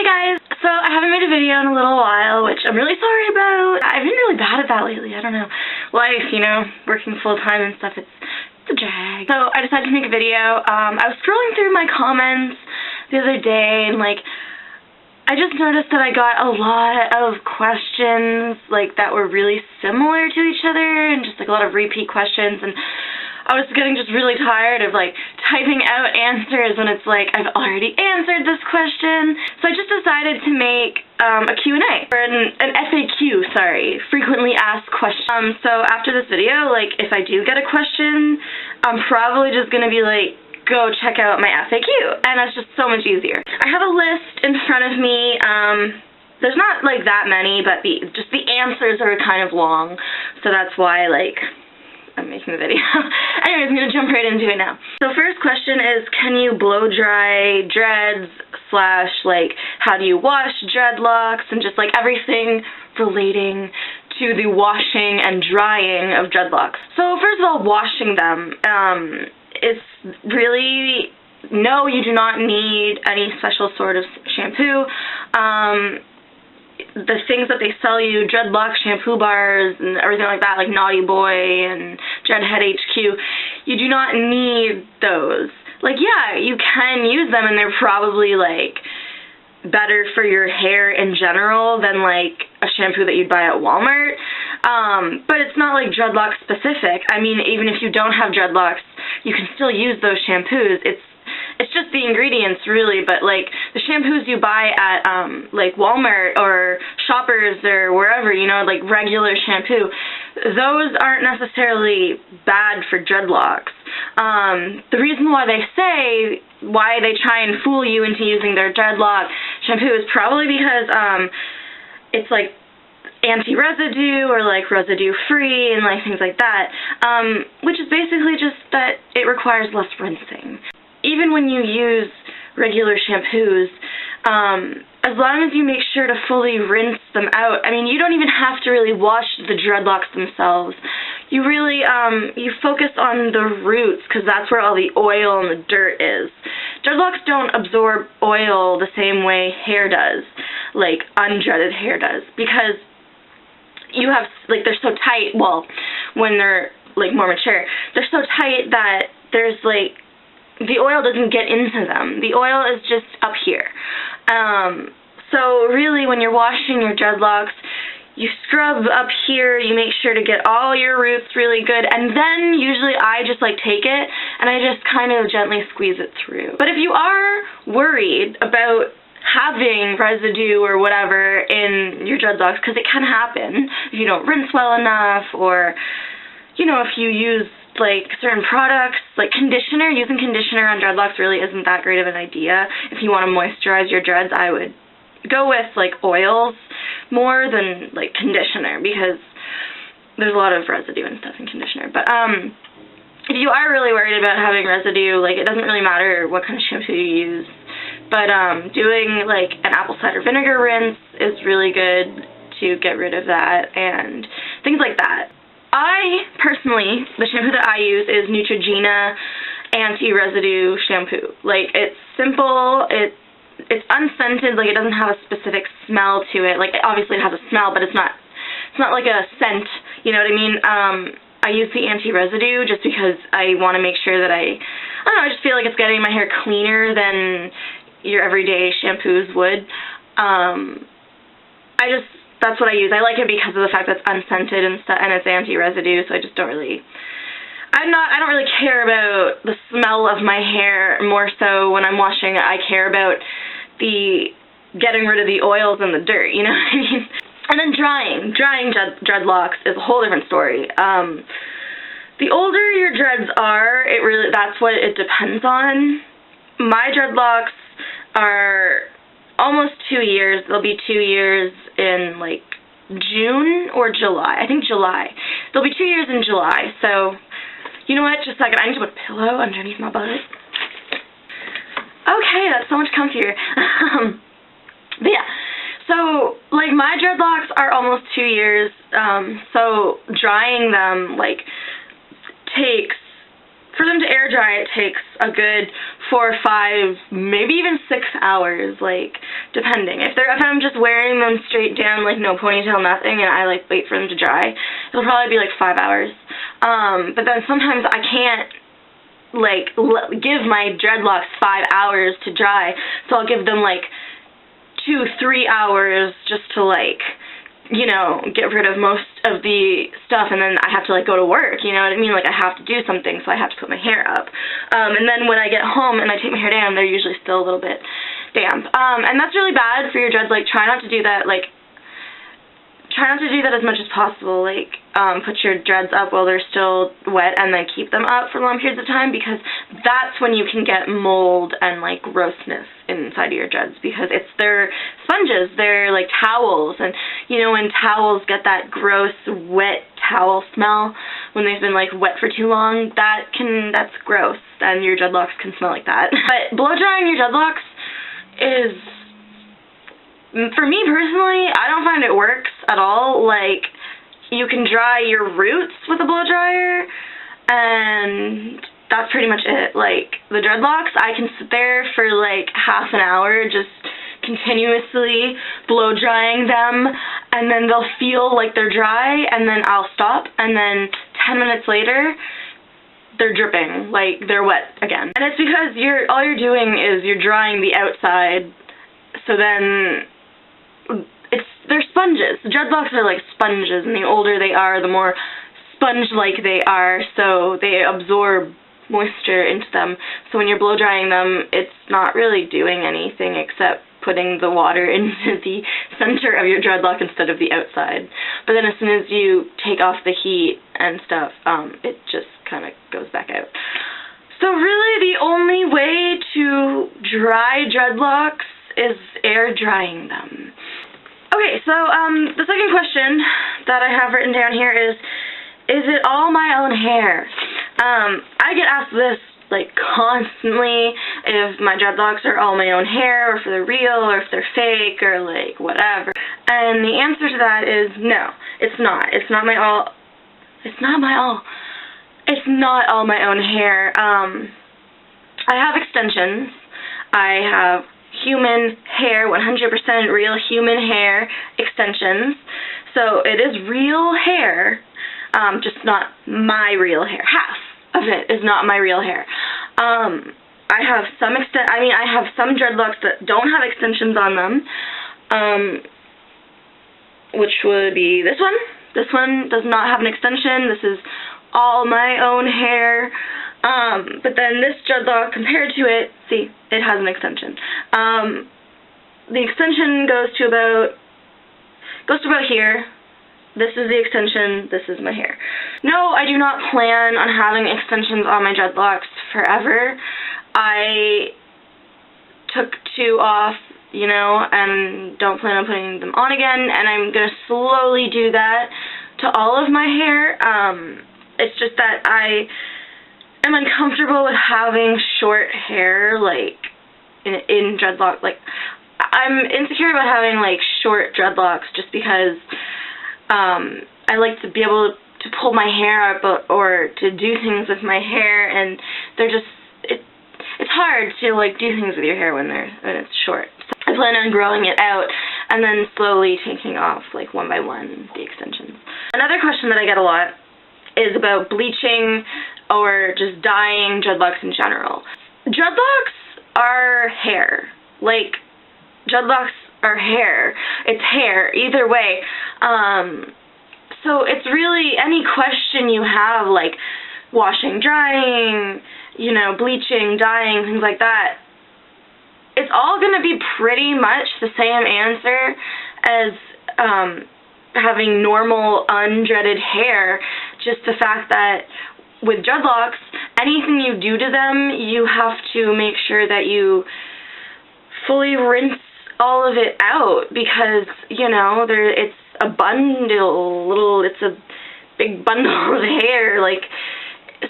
guys! So I haven't made a video in a little while, which I'm really sorry about. I've been really bad at that lately. I don't know. Life, you know, working full-time and stuff, it's a drag. So I decided to make a video. I was scrolling through my comments the other day and, like, I just noticed that I got a lot of questions, like, that were really similar to each other and just, like, a lot of repeat questions, and I was getting just really tired of, like, typing out answers when it's like, I've already answered this question. So I just decided to make a Q&A, or an FAQ, sorry, frequently asked questions. So after this video, like, if I do get a question, I'm probably just going to be like, go check out my FAQ, and that's just so much easier. I have a list in front of me. There's not, like, that many, but just the answers are kind of long, so that's why, like, I'm making the video. Anyways, I'm going to jump right into it now. So first question is, can you blow dry dreads / like, how do you wash dreadlocks, and just, like, everything relating to the washing and drying of dreadlocks. So first of all, washing them. It's really, no, you do not need any special sort of shampoo. The things that they sell you, Dreadlocks shampoo bars and everything like that, like Naughty Boy and Dreadhead HQ, you do not need those. Like, yeah, you can use them and they're probably, like, better for your hair in general than, like, a shampoo that you'd buy at Walmart. But it's not, like, dreadlock specific. I mean, even if you don't have dreadlocks, you can still use those shampoos. It's just the ingredients, really, but, like, the shampoos you buy at, like, Walmart or Shoppers or wherever, you know, like, regular shampoo, those aren't necessarily bad for dreadlocks. The reason why they try and fool you into using their dreadlock shampoo is probably because, it's, like, anti-residue or, like, residue-free and, like, things like that, which is basically just that it requires less rinsing. Even when you use regular shampoos, as long as you make sure to fully rinse them out, I mean, you don't even have to really wash the dreadlocks themselves. You really, you focus on the roots, because that's where all the oil and the dirt is. Dreadlocks don't absorb oil the same way hair does, like undreaded hair does, because you have, like, they're so tight, well, when they're, like, more mature, they're so tight that there's, like, the oil doesn't get into them. The oil is just up here. So really, when you're washing your dreadlocks, you scrub up here, you make sure to get all your roots really good, and then usually I just, like, take it and I just kind of gently squeeze it through. But if you are worried about having residue or whatever in your dreadlocks, because it can happen if you don't rinse well enough, or, you know, if you use, like, certain products, like conditioner. Using conditioner on dreadlocks really isn't that great of an idea. If you want to moisturize your dreads, I would go with, like, oils more than, like, conditioner, because there's a lot of residue and stuff in conditioner. But if you are really worried about having residue, like, it doesn't really matter what kind of shampoo you use. But doing, like, an apple cider vinegar rinse is really good to get rid of that and things like that. Personally, the shampoo that I use is Neutrogena anti-residue shampoo. Like, it's simple, it's unscented, like, it doesn't have a specific smell to it. Like, obviously it has a smell, but it's not like a scent, you know what I mean? I use the anti-residue just because I want to make sure that I don't know, I just feel like it's getting my hair cleaner than your everyday shampoos would. That's what I use. I like it because of the fact that it's unscented and stuff, and it's anti-residue, so I just don't really, I don't really care about the smell of my hair. More so when I'm washing it, I care about getting rid of the oils and the dirt, you know what I mean? And then drying dreadlocks is a whole different story. The older your dreads are, that's what it depends on. My dreadlocks are almost 2 years. They'll be 2 years in, like, June or July. I think July. They'll be 2 years in July. So, you know what? Just a second. I need to put a pillow underneath my butt. Okay, that's so much comfier. But yeah. So, like, my dreadlocks are almost 2 years. So drying them, like, takes For them to air dry, it takes a good 4 or 5, maybe even 6 hours, like, depending. If I'm just wearing them straight down, like, no ponytail, nothing, and I, like, wait for them to dry, it'll probably be, like, 5 hours. But then sometimes I can't, like, give my dreadlocks 5 hours to dry, so I'll give them, like, 2-3 hours just to, like, you know, get rid of most of the stuff, and then I have to, like, go to work, you know what I mean? Like, I have to do something, so I have to put my hair up. And then when I get home and I take my hair down, they're usually still a little bit damp. And that's really bad for your dreads. Like, try not to do that, like, try not to do that as much as possible. Like, put your dreads up while they're still wet and then keep them up for long periods of time, because that's when you can get mold and, like, grossness inside of your dreads, because they're sponges, they're like towels, and you know when towels get that gross wet towel smell when they've been, like, wet for too long, that's gross, and your dreadlocks can smell like that. But blow drying your dreadlocks is, for me personally, I don't find it works at all. Like, you can dry your roots with a blow dryer, and that's pretty much it. Like, the dreadlocks, I can sit there for, like, half an hour just continuously blow drying them, and then they'll feel like they're dry, and then I'll stop, and then 10 minutes later, they're dripping, like, they're wet again. And it's because all you're doing is you're drying the outside, so then they're sponges. Dreadlocks are like sponges, and the older they are, the more sponge-like they are, so they absorb moisture into them. So when you're blow drying them, it's not really doing anything except putting the water into the center of your dreadlock instead of the outside. But then as soon as you take off the heat and stuff, it just kind of goes back out. So really the only way to dry dreadlocks is air drying them. Okay, so the second question that I have written down here is it all my own hair? I get asked this, like, constantly, if my dreadlocks are all my own hair, or if they're real, or if they're fake, or, like, whatever. And the answer to that is no, it's not. It's not all my own hair. I have extensions. I have human hair, 100% real human hair extensions. So it is real hair, just not my real hair. Half of it is not my real hair. I have some dreadlocks that don't have extensions on them, which would be this one. This one does not have an extension. This is all my own hair. But then this dreadlock, compared to it, see, it has an extension. The extension goes to about here. This is the extension, this is my hair. No, I do not plan on having extensions on my dreadlocks forever. I took 2 off, you know, and don't plan on putting them on again, and I'm going to slowly do that to all of my hair. It's just that I am uncomfortable with having short hair, like, in dreadlock. Like, I'm insecure about having, like, short dreadlocks just because I like to be able to pull my hair up or to do things with my hair, and they're just, it's hard to, like, do things with your hair when it's short. So I plan on growing it out and then slowly taking off, like, one by one, the extensions. Another question that I get a lot is about bleaching or just dyeing dreadlocks in general. Dreadlocks are hair. Like, dreadlocks are hair. It's hair, either way. So it's really any question you have, like washing, drying, you know, bleaching, dyeing, things like that, it's all going to be pretty much the same answer as having normal, undreaded hair. Just the fact that with dreadlocks, anything you do to them, you have to make sure that you fully rinse all of it out, because, you know, it's a it's a big bundle of hair, like,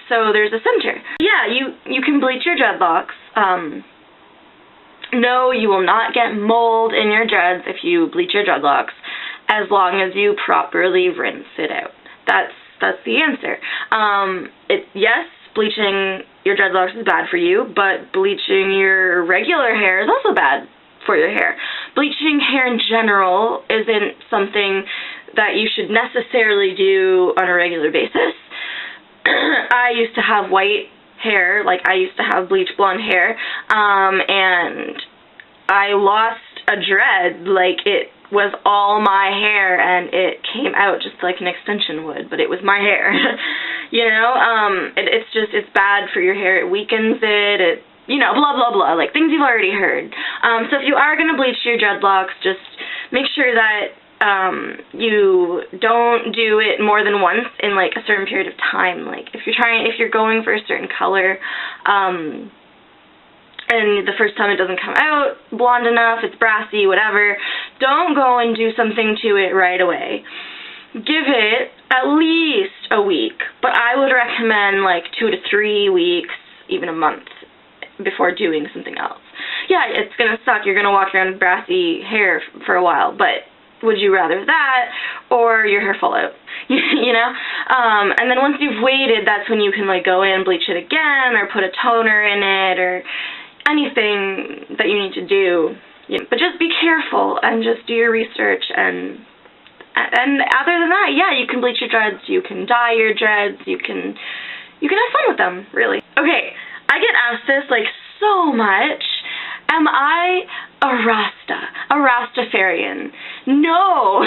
so there's a center. Yeah, you can bleach your dreadlocks. No, you will not get mold in your dreads if you bleach your dreadlocks, as long as you properly rinse it out. That's the answer. Yes, bleaching your dreadlocks is bad for you, but bleaching your regular hair is also bad for your hair. Bleaching hair in general isn't something that you should necessarily do on a regular basis. I used to have white hair, like I used to have bleach blonde hair, and I lost a dread, like it was all my hair and it came out just like an extension would, but it was my hair. You know, it's bad for your hair, it weakens it, you know, blah blah blah, like things you've already heard. So if you are going to bleach your dreadlocks, just make sure that you don't do it more than once in like a certain period of time. Like if you're going for a certain color, and the first time it doesn't come out blonde enough, it's brassy, whatever, don't go and do something to it right away. Give it at least a week, but I would recommend like 2 to 3 weeks, even a month, before doing something else. Yeah, it's gonna suck, you're gonna walk around with brassy hair for a while, but would you rather that or your hair fall out? You know? And then once you've waited, that's when you can like go in, bleach it again, or put a toner in it, or anything that you need to do. You know, but just be careful and just do your research, and other than that, yeah, you can bleach your dreads, you can dye your dreads, you can have fun with them, really. Okay, I get asked this like so much. Am I a Rastafarian? No.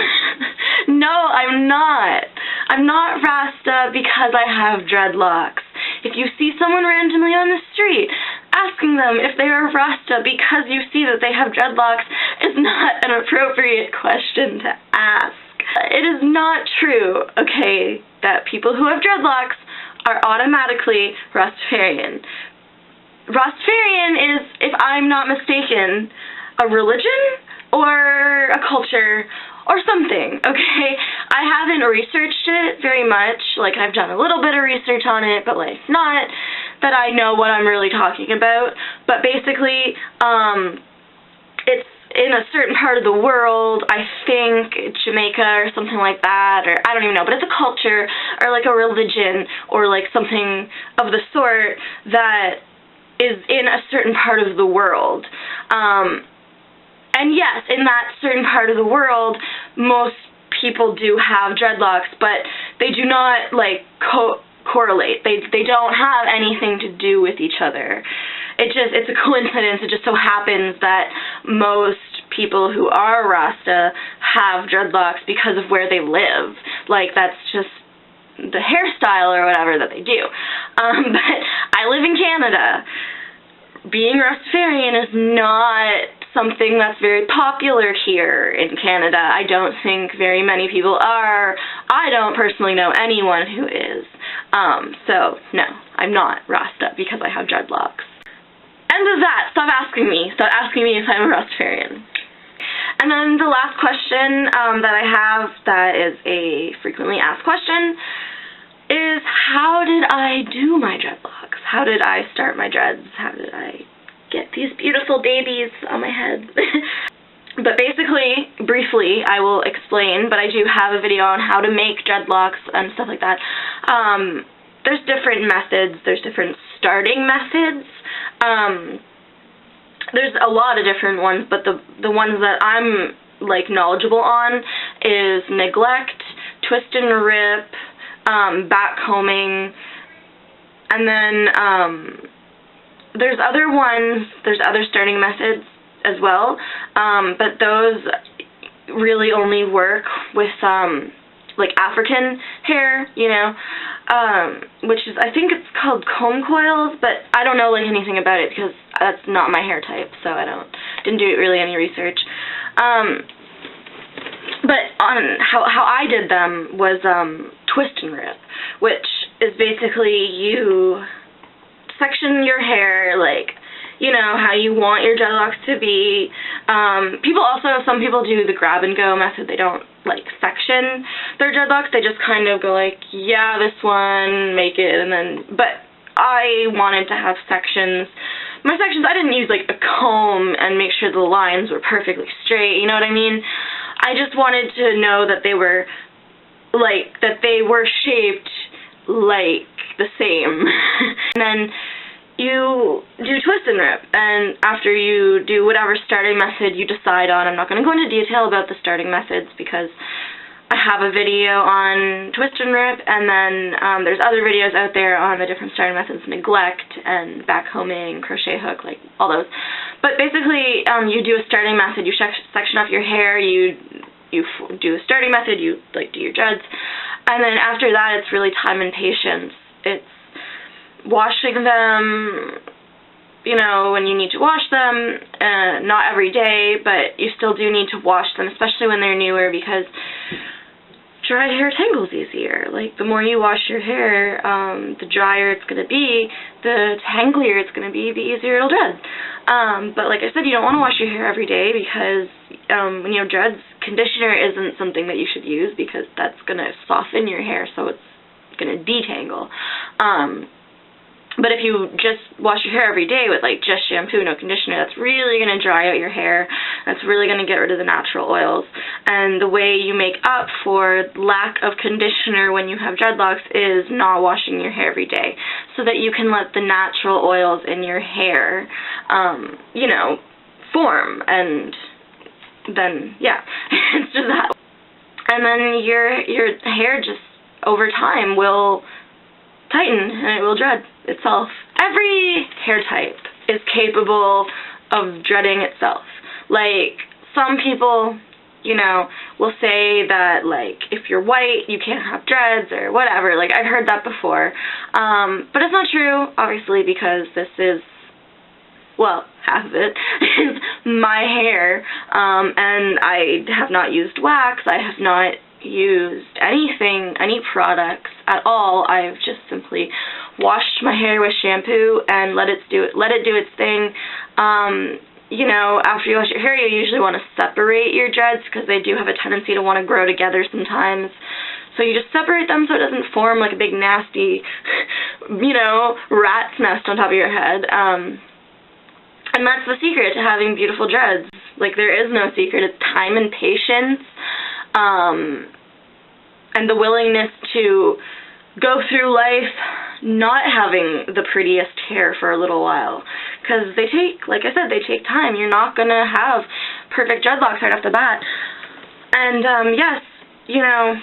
No, I'm not. I'm not Rasta because I have dreadlocks. If you see someone randomly on the street, asking them if they are Rasta because you see that they have dreadlocks is not an appropriate question to ask. It is not true, okay, that people who have dreadlocks are automatically Rastafarian. Rastafarian is, if I'm not mistaken, a religion or a culture or something, okay? I haven't researched it very much. Like, I've done a little bit of research on it, but, like, not that I know what I'm really talking about. But basically, it's in a certain part of the world, I think Jamaica or something like that, or I don't even know, but it's a culture or, like, a religion or, like, something of the sort that is in a certain part of the world. And yes, in that certain part of the world, most people do have dreadlocks, but they do not, like, correlate. They don't have anything to do with each other. It's a coincidence. It just so happens that most people who are Rasta have dreadlocks because of where they live. Like, that's just the hairstyle or whatever that they do. But I live in Canada. Being Rastafarian is not something that's very popular here in Canada. I don't think very many people are. I don't personally know anyone who is. So, no, I'm not Rasta because I have dreadlocks. End of that. Stop asking me. Stop asking me if I'm a Rastafarian. And then the last question that I have that is a frequently asked question is, how did I do my dreadlocks? How did I start my dreads? How did I get these beautiful babies on my head? But basically, briefly, I will explain, but I do have a video on how to make dreadlocks and stuff like that. There's different methods. There's different starting methods. There's a lot of different ones, but the ones that I'm, like, knowledgeable on is neglect, twist and rip, back combing, and then there's other starting methods as well, but those really only work with like African hair, you know, which is, I think it's called comb coils, but I don't know like anything about it because that's not my hair type, so I didn't do really any research. But on how I did them was twist and rip, which is basically you section your hair, like, you know, how you want your dreadlocks to be. Some people do the grab and go method. They don't, like, section their dreadlocks. They just kind of go like, yeah, this one, make it, and then, but I wanted to have sections. My sections, I didn't use, like, a comb and make sure the lines were perfectly straight, you know what I mean? I just wanted to know that they were, like, that they were shaped like the same. And then you do twist and rip, and after you do whatever starting method you decide on, I'm not going to go into detail about the starting methods because I have a video on twist and rip, and then there's other videos out there on the different starting methods, neglect and backhoming, crochet hook, like all those. But basically, you do a starting method, you section off your hair, you do a starting method, you like do your dreads, and then after that it's really time and patience. It's washing them, you know, when you need to wash them, not every day, but you still do need to wash them, especially when they're newer, because dried hair tangles easier. Like, the more you wash your hair, the drier it's going to be, the tanglier it's going to be, the easier it'll dread. But like I said, you don't want to wash your hair every day because when you have dreads, conditioner isn't something that you should use because that's going to soften your hair, so it's going to detangle. But if you just wash your hair every day with like just shampoo, no conditioner, that's really going to dry out your hair. That's really going to get rid of the natural oils. And the way you make up for lack of conditioner when you have dreadlocks is not washing your hair every day, so that you can let the natural oils in your hair, you know, form. And then, yeah, it's just that. And then your hair just, over time, will tighten and it will dread itself. Every hair type is capable of dreading itself. Like, some people, you know, will say that, like, if you're white, you can't have dreads or whatever. Like, I've heard that before. But it's not true, obviously, because this is, well, half of it is my hair. And I have not used wax. I have not used anything, any products at all. I've just simply washed my hair with shampoo and let it do its thing. You know, after you wash your hair, you usually want to separate your dreads because they do have a tendency to want to grow together sometimes. So you just separate them so it doesn't form like a big nasty, you know, rat's nest on top of your head. And that's the secret to having beautiful dreads. Like, there is no secret. It's time and patience. And the willingness to go through life not having the prettiest hair for a little while. Because they take, like I said, they take time. You're not going to have perfect dreadlocks right off the bat. And, yes, you know,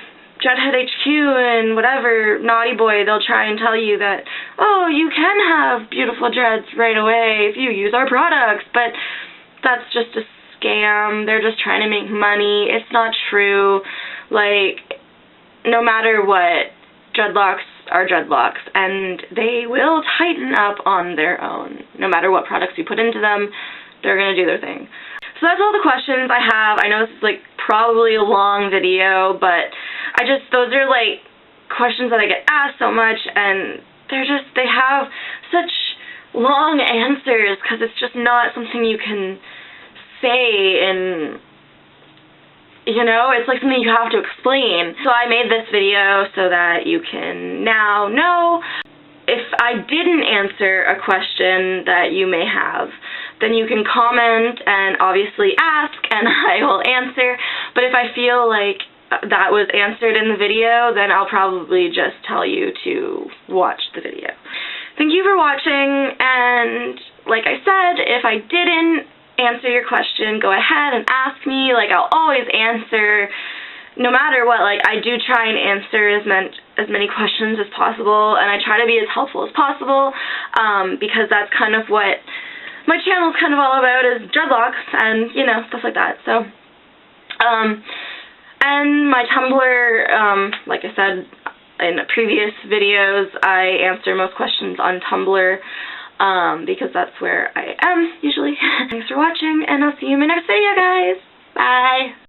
Dreadhead HQ and whatever, Naughty Boy, they'll try and tell you that, oh, you can have beautiful dreads right away if you use our products. But that's just a scam. They're just trying to make money. It's not true. Like, no matter what, dreadlocks are dreadlocks, and they will tighten up on their own. No matter what products you put into them, they're going to do their thing. So that's all the questions I have. I know this is, like, probably a long video, but those are, like, questions that I get asked so much, and they have such long answers, because it's just not something you can say in, you know, it's like something you have to explain. So I made this video so that you can now know. If I didn't answer a question that you may have, then you can comment and obviously ask, and I will answer. But if I feel like that was answered in the video, then I'll probably just tell you to watch the video. Thank you for watching, and like I said, if I didn't answer your question, go ahead and ask me. Like, I'll always answer, no matter what. Like, I do try and answer as many questions as possible, and I try to be as helpful as possible, because that's kind of what my channel is kind of all about, is dreadlocks and, you know, stuff like that. So, and my Tumblr, like I said in previous videos, I answer most questions on Tumblr, because that's where I am usually. Thanks for watching, and I'll see you in my next video, guys. Bye!